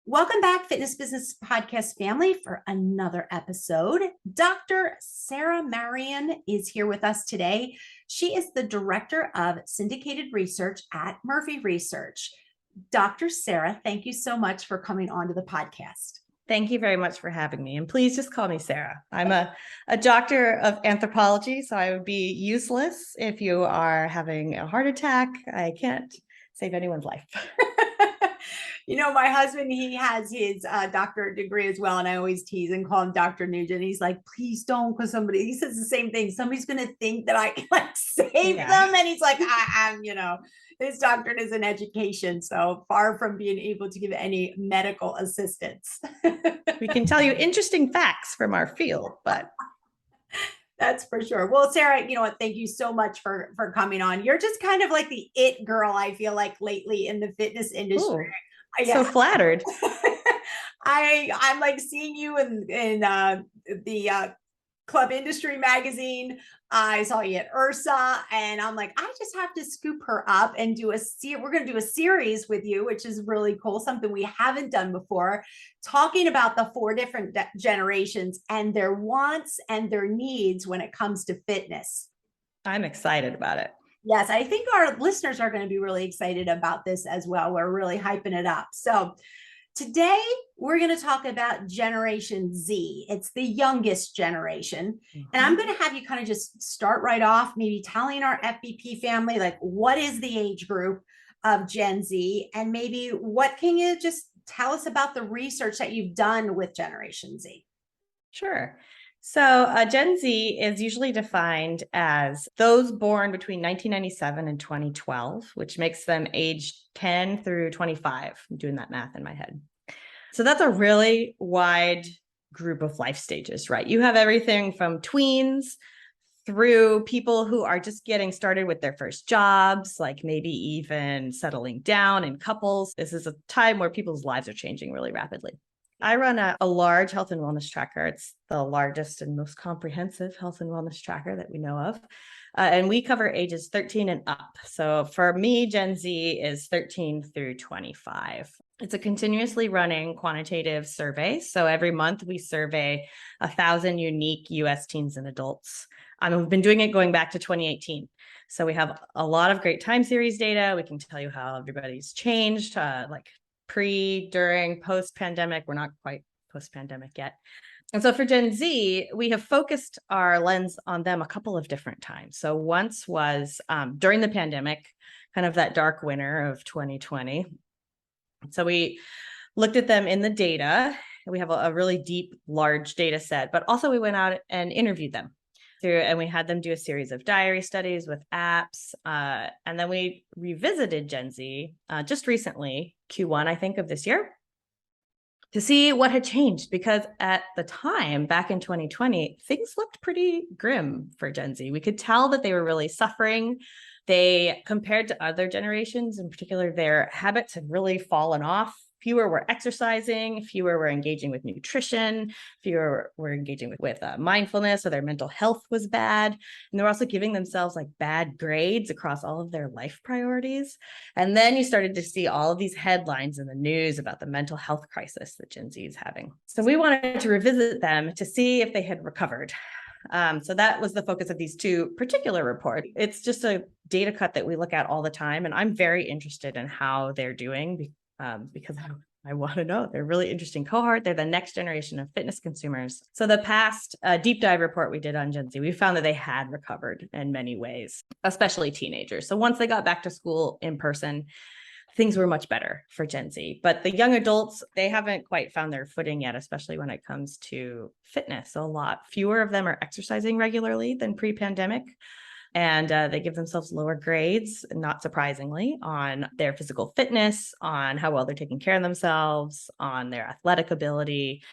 Welcome back, Fitness Business Podcast family, for another episode. Dr. Sarah Marion is here with us today. She is the Director of Syndicated Research at Murphy Research. Dr. Sarah, thank you so much for coming on to the podcast. Thank you very much for having me. And please just call me Sarah. I'm a doctor of anthropology, so I would be useless if you are having a heart attack. I can't save anyone's life. You know, my husband, he has his doctorate degree as well. And I always tease and call him Dr. Nugent. He's like, please don't, because he says the same thing. Somebody's going to think that I can save them. And he's like, I'm, his doctorate is in education. So far from being able to give any medical assistance. We can tell you interesting facts from our field, but that's for sure. Well, Sarah, you know what? Thank you so much for coming on. You're just kind of like the it girl, I feel like, lately in the fitness industry. Ooh. So flattered. I'm like seeing you in the Club Industry magazine. I saw you at Ursa, and I'm like, I just have to scoop her up and do we're going to do a series with you, which is really cool, something we haven't done before, talking about the 4 different generations and their wants and their needs when it comes to fitness. I'm excited about it. Yes, I think our listeners are going to be really excited about this as well. We're really hyping it up. So today we're going to talk about Generation Z. It's the youngest generation. Mm-hmm. And I'm going to have you kind of just start right off, maybe telling our FBP family, like, what is the age group of Gen Z? And maybe what can you just tell us about the research that you've done with Generation Z? Sure. So Gen Z is usually defined as those born between 1997 and 2012, which makes them age 10 through 25. I'm doing that math in my head. So that's a really wide group of life stages, right? You have everything from tweens through people who are just getting started with their first jobs, like maybe even settling down in couples. This is a time where people's lives are changing really rapidly. I run a large health and wellness tracker. It's the largest and most comprehensive health and wellness tracker that we know of. And we cover ages 13 and up. So for me, Gen Z is 13 through 25. It's a continuously running quantitative survey. So every month we survey 1,000 unique US teens and adults. We've been doing it going back to 2018. So we have a lot of great time series data. We can tell you how everybody's changed, like pre, during, post-pandemic. We're not quite post-pandemic yet. And so for Gen Z, we have focused our lens on them a couple of different times. So once was during the pandemic, kind of that dark winter of 2020. So we looked at them in the data. We have a really deep, large data set, but also we went out and interviewed them. And we had them do a series of diary studies with apps. And then we revisited Gen Z just recently, Q1, I think, of this year, to see what had changed. Because at the time, back in 2020, things looked pretty grim for Gen Z. We could tell that they were really suffering. They, compared to other generations, in particular, their habits had really fallen off. Fewer were exercising, fewer were engaging with nutrition, fewer were engaging with mindfulness, so their mental health was bad. And they were also giving themselves like bad grades across all of their life priorities. And then you started to see all of these headlines in the news about the mental health crisis that Gen Z is having. So we wanted to revisit them to see if they had recovered. So that was the focus of these 2 particular reports. It's just a data cut that we look at all the time. And I'm very interested in how they're doing because I want to know. They're a really interesting cohort. They're the next generation of fitness consumers. So the past deep dive report we did on Gen Z, we found that they had recovered in many ways, especially teenagers. So once they got back to school in person, things were much better for Gen Z. But the young adults, they haven't quite found their footing yet, especially when it comes to fitness. So a lot fewer of them are exercising regularly than pre-pandemic. And they give themselves lower grades, not surprisingly, on their physical fitness, on how well they're taking care of themselves, on their athletic ability.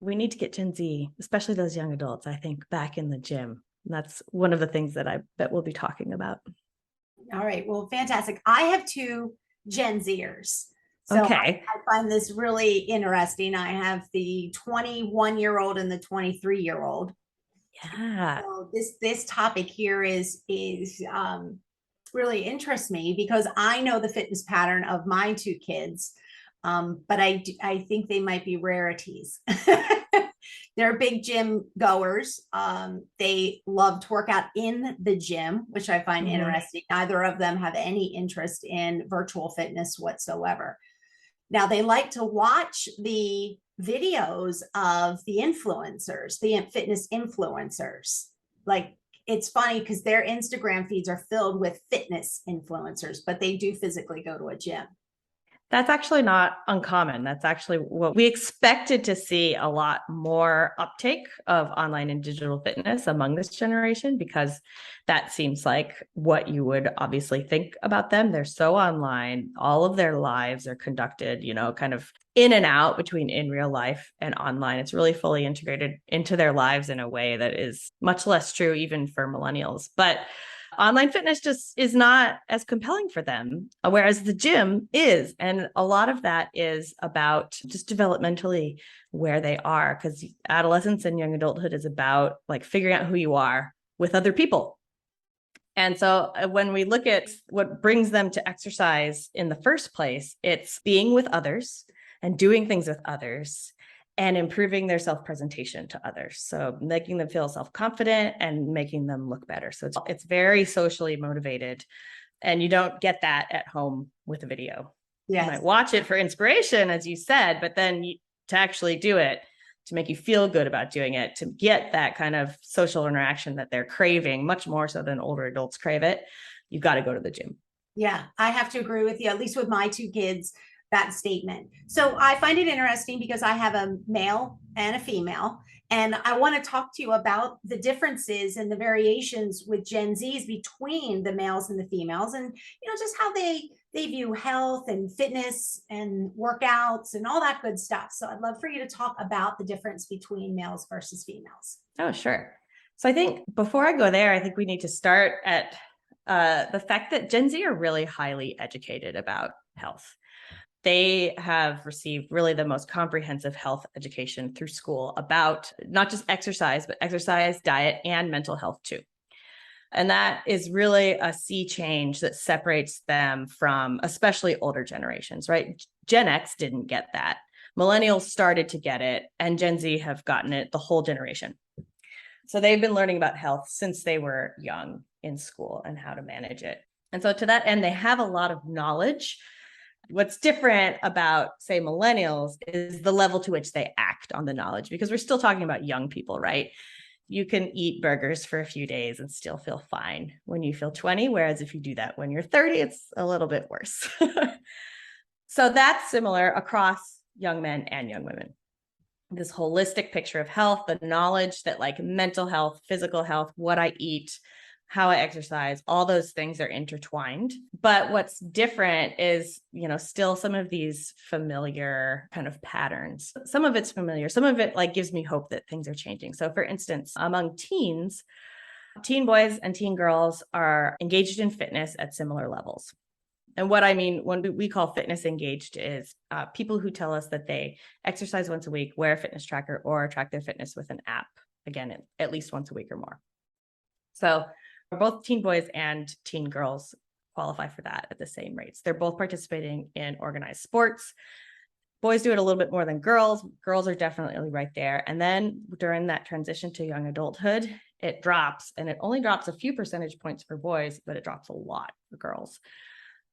We need to get Gen Z, especially those young adults, I think, back in the gym. And that's one of the things that I bet we'll be talking about. All right. Well, fantastic. I have 2 Gen Zers. So okay. I find this really interesting. I have the 21-year-old and the 23-year-old. Yeah. So this topic here is really interests me because I know the fitness pattern of my 2 kids. But I think they might be rarities. They're big gym goers. They love to work out in the gym, which I find interesting. Neither of them have any interest in virtual fitness whatsoever. Now, they like to watch the videos of the influencers, the fitness influencers. Like, it's funny because their Instagram feeds are filled with fitness influencers, but they do physically go to a gym. That's actually not uncommon. That's actually what we expected to see, a lot more uptake of online and digital fitness among this generation, because that seems like what you would obviously think about them. They're so online. All of their lives are conducted, kind of in and out between in real life and online. It's really fully integrated into their lives in a way that is much less true even for millennials. But online fitness just is not as compelling for them, whereas the gym is. And a lot of that is about just developmentally where they are, because adolescence and young adulthood is about like figuring out who you are with other people. And so when we look at what brings them to exercise in the first place, it's being with others and doing things with others and improving their self-presentation to others. So making them feel self-confident and making them look better. So it's very socially motivated. And you don't get that at home with a video. Yes. You might watch it for inspiration, as you said, but then to actually do it, to make you feel good about doing it, to get that kind of social interaction that they're craving, much more so than older adults crave it, you've got to go to the gym. Yeah, I have to agree with you, at least with my two kids, that statement. So I find it interesting because I have a male and a female, and I want to talk to you about the differences and the variations with Gen Zs between the males and the females, and just how they view health and fitness and workouts and all that good stuff. So I'd love for you to talk about the difference between males versus females. Oh, sure. So I think before I go there, I think we need to start at the fact that Gen Z are really highly educated about health. They have received really the most comprehensive health education through school about not just exercise, but exercise, diet, and mental health too. And that is really a sea change that separates them from especially older generations, right? Gen X didn't get that. Millennials started to get it, and Gen Z have gotten it the whole generation. So they've been learning about health since they were young in school and how to manage it. And so to that end, they have a lot of knowledge. What's different about, say, millennials is the level to which they act on the knowledge, because we're still talking about young people, right? You can eat burgers for a few days and still feel fine when you feel 20, whereas if you do that when you're 30, it's a little bit worse. So that's similar across young men and young women. This holistic picture of health, the knowledge that like mental health, physical health, what I eat, how I exercise, all those things are intertwined. But what's different is, still some of these familiar kind of patterns. Some of it's familiar. Some of it like gives me hope that things are changing. So for instance, among teens, teen boys and teen girls are engaged in fitness at similar levels. And what I mean when we call fitness engaged is people who tell us that they exercise once a week, wear a fitness tracker, or track their fitness with an app, again, at least once a week or more. So both teen boys and teen girls qualify for that at the same rates. They're both participating in organized sports. Boys do it a little bit more than girls. Girls are definitely right there. And then during that transition to young adulthood, it drops, and it only drops a few percentage points for boys, but it drops a lot for girls.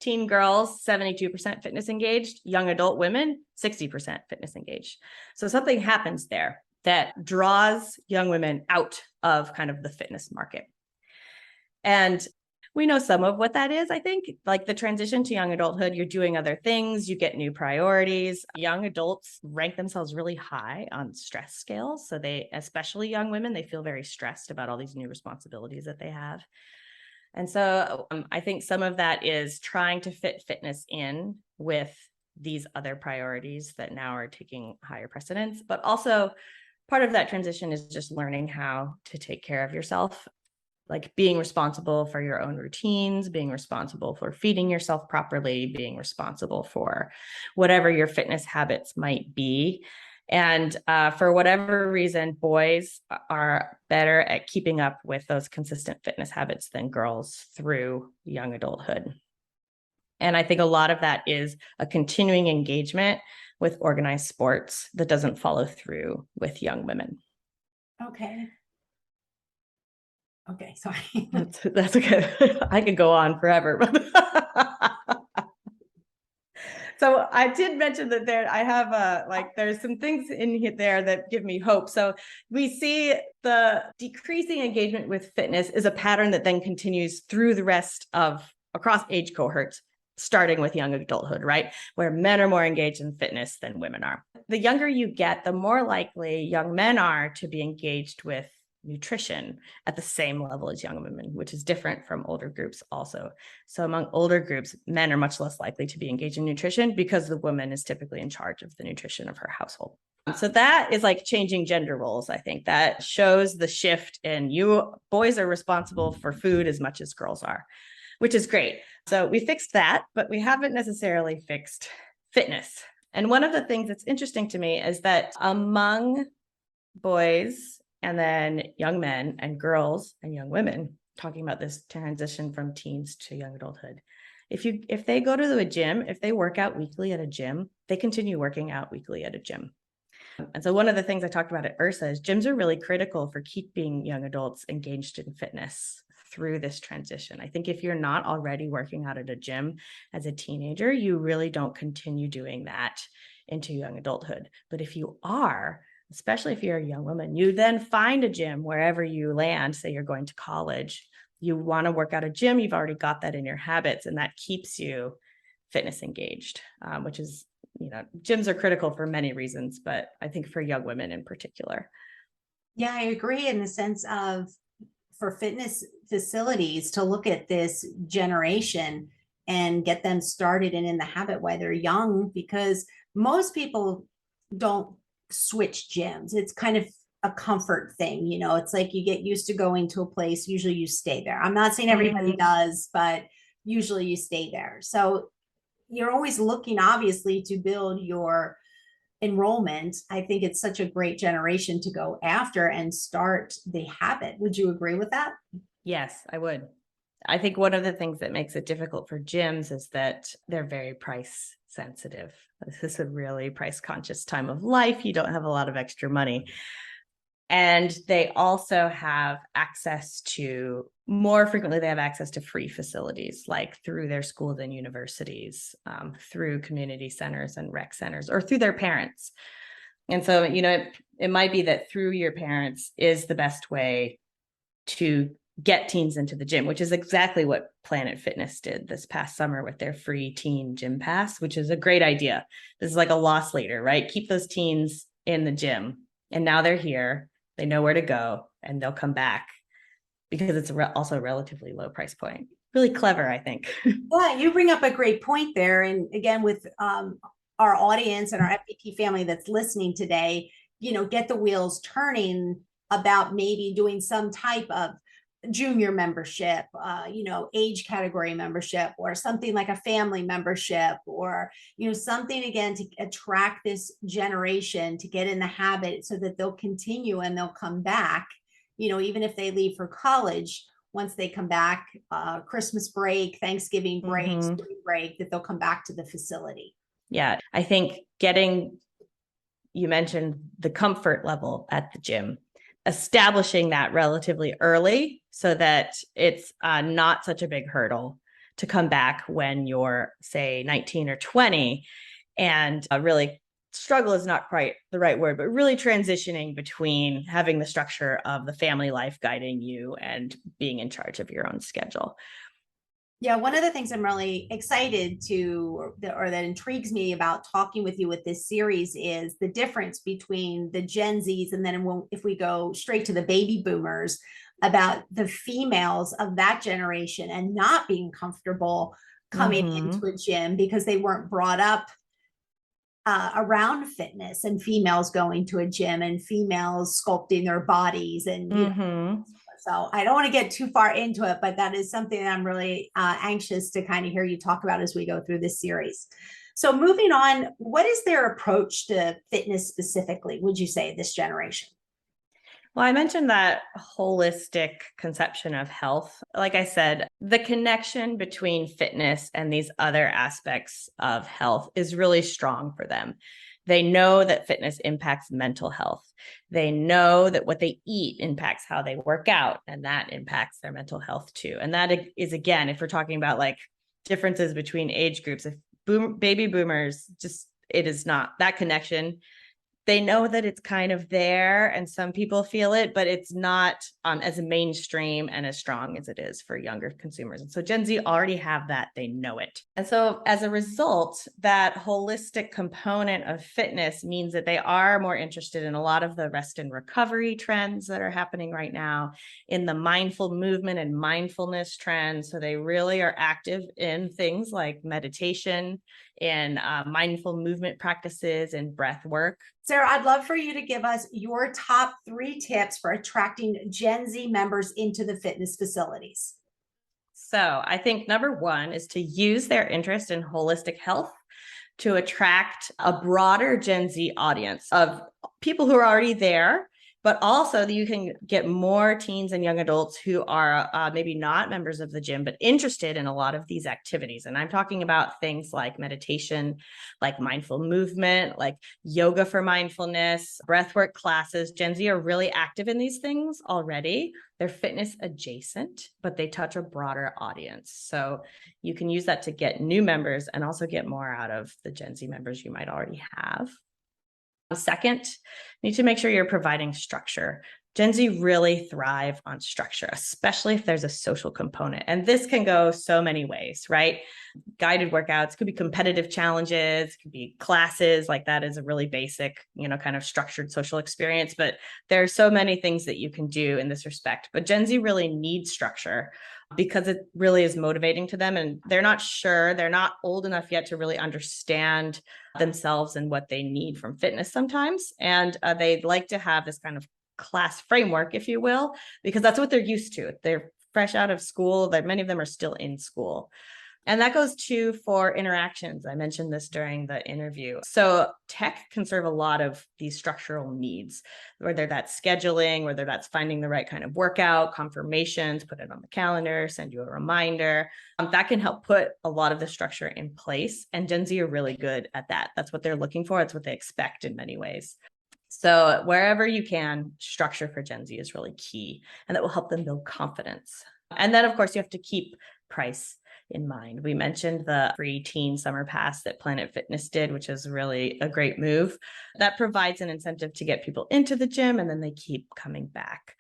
Teen girls, 72% fitness engaged. Young adult women, 60% fitness engaged. So something happens there that draws young women out of kind of the fitness market. And we know some of what that is, I think, like the transition to young adulthood, you're doing other things, you get new priorities. Young adults rank themselves really high on stress scales. So they, especially young women, they feel very stressed about all these new responsibilities that they have. And so I think some of that is trying to fit fitness in with these other priorities that now are taking higher precedence. But also part of that transition is just learning how to take care of yourself, like being responsible for your own routines, being responsible for feeding yourself properly, being responsible for whatever your fitness habits might be. And for whatever reason, boys are better at keeping up with those consistent fitness habits than girls through young adulthood. And I think a lot of that is a continuing engagement with organized sports that doesn't follow through with young women. Okay. Okay, sorry. That's okay. I could go on forever. So I did mention that I have there's some things in there that give me hope. So we see the decreasing engagement with fitness is a pattern that then continues through the rest of across age cohorts, starting with young adulthood, right? Where men are more engaged in fitness than women are. The younger you get, the more likely young men are to be engaged with nutrition at the same level as young women, which is different from older groups also. So among older groups, men are much less likely to be engaged in nutrition because the woman is typically in charge of the nutrition of her household. So that is like changing gender roles. I think that shows the shift in boys are responsible for food as much as girls are, which is great. So we fixed that, but we haven't necessarily fixed fitness. And one of the things that's interesting to me is that among boys and then young men and girls and young women, talking about this transition from teens to young adulthood, if they go to the gym, if they work out weekly at a gym, they continue working out weekly at a gym. And so one of the things I talked about at URSA is gyms are really critical for keeping young adults engaged in fitness through this transition. I think if you're not already working out at a gym as a teenager, you really don't continue doing that into young adulthood. But if you are, especially if you're a young woman, you then find a gym wherever you land. Say you're going to college, you want to work out a gym, you've already got that in your habits, and that keeps you fitness engaged, which is, gyms are critical for many reasons, but I think for young women in particular. Yeah, I agree in the sense of for fitness facilities to look at this generation and get them started and in the habit while they're young, because most people don't switch gyms. It's kind of a comfort thing. It's like you get used to going to a place, usually you stay there. I'm not saying everybody does, but usually you stay there. So you're always looking, obviously, to build your enrollment. I think it's such a great generation to go after and start the habit. Would you agree with that? Yes, I would. I think one of the things that makes it difficult for gyms is that they're very price sensitive. This is a really price conscious time of life. You don't have a lot of extra money. And they also have access to, more frequently, they have access to free facilities, like through their schools and universities, through community centers and rec centers, or through their parents. And so, it might be that through your parents is the best way to get teens into the gym, which is exactly what Planet Fitness did this past summer with their free teen gym pass, which is a great idea. This is like a loss leader, right? Keep those teens in the gym. And now they're here. They know where to go and they'll come back because it's also a relatively low price point. Really clever, I think. Yeah, you bring up a great point there. And again, with our audience and our FPP family that's listening today, get the wheels turning about maybe doing some type of junior membership, age category membership, or something like a family membership, or, something again to attract this generation to get in the habit so that they'll continue and they'll come back, even if they leave for college, once they come back, Christmas break, Thanksgiving break, spring break, that they'll come back to the facility. Yeah, I think you mentioned the comfort level at the gym, establishing that relatively early so that it's not such a big hurdle to come back when you're, say, 19 or 20 and really struggle is not quite the right word, but really transitioning between having the structure of the family life guiding you and being in charge of your own schedule. Yeah, one of the things I'm really excited to, or that intrigues me about talking with you with this series is the difference between the Gen Zs and then if we go straight to the baby boomers, about the females of that generation and not being comfortable coming into a gym because they weren't brought up around fitness and females going to a gym and females sculpting their bodies and so I don't want to get too far into it, but that is something that I'm really anxious to kind of hear you talk about as we go through this series. So moving on, what is their approach to fitness specifically, would you say, this generation? Well, I mentioned that holistic conception of health. Like I said, the connection between fitness and these other aspects of health is really strong for them. They know that fitness impacts mental health. They know that what they eat impacts how they work out, and that impacts their mental health too. And that is, again, if we're talking about like differences between age groups, if baby boomers, just it is not that connection. They know that it's kind of there and some people feel it, but it's not as mainstream and as strong as it is for younger consumers. And so Gen Z already have that, they know it. And so as a result, that holistic component of fitness means that they are more interested in a lot of the rest and recovery trends that are happening right now, in the mindful movement and mindfulness trends. So they really are active in things like meditation and mindful movement practices and breath work. Sarah, I'd love for you to give us your top 3 tips for attracting Gen Z members into the fitness facilities. So I think number 1 is to use their interest in holistic health to attract a broader Gen Z audience of people who are already there, but also that you can get more teens and young adults who are maybe not members of the gym, but interested in a lot of these activities. And I'm talking about things like meditation, like mindful movement, like yoga for mindfulness, breathwork classes. Gen Z are really active in these things already. They're fitness adjacent, but they touch a broader audience. So you can use that to get new members and also get more out of the Gen Z members you might already have. Second, you need to make sure you're providing structure. Gen Z really thrive on structure, especially if there's a social component. And this can go so many ways, right? Guided workouts, could be competitive challenges, could be classes. Like that is a really basic, kind of structured social experience. But there are so many things that you can do in this respect. But Gen Z really needs structure because it really is motivating to them. And they're not sure, they're not old enough yet to really understand themselves and what they need from fitness sometimes. And they'd like to have this kind of class framework, if you will, because that's what they're used to. They're fresh out of school, that many of them are still in school. And that goes too for interactions. I mentioned this during the interview. So tech can serve a lot of these structural needs, whether that's scheduling, whether that's finding the right kind of workout, confirmations, put it on the calendar, send you a reminder. That can help put a lot of the structure in place. And Gen Z are really good at that. That's what they're looking for. It's what they expect in many ways. So wherever you can, structure for Gen Z is really key, and that will help them build confidence. And then, of course, you have to keep price in mind. We mentioned the free teen summer pass that Planet Fitness did, which is really a great move. That provides an incentive to get people into the gym, and then they keep coming back.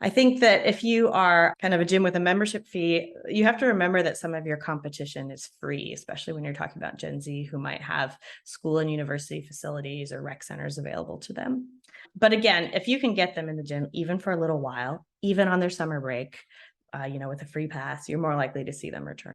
I think that if you are kind of a gym with a membership fee, you have to remember that some of your competition is free, especially when you're talking about Gen Z who might have school and university facilities or rec centers available to them. But again, if you can get them in the gym, even for a little while, even on their summer break, with a free pass, you're more likely to see them return.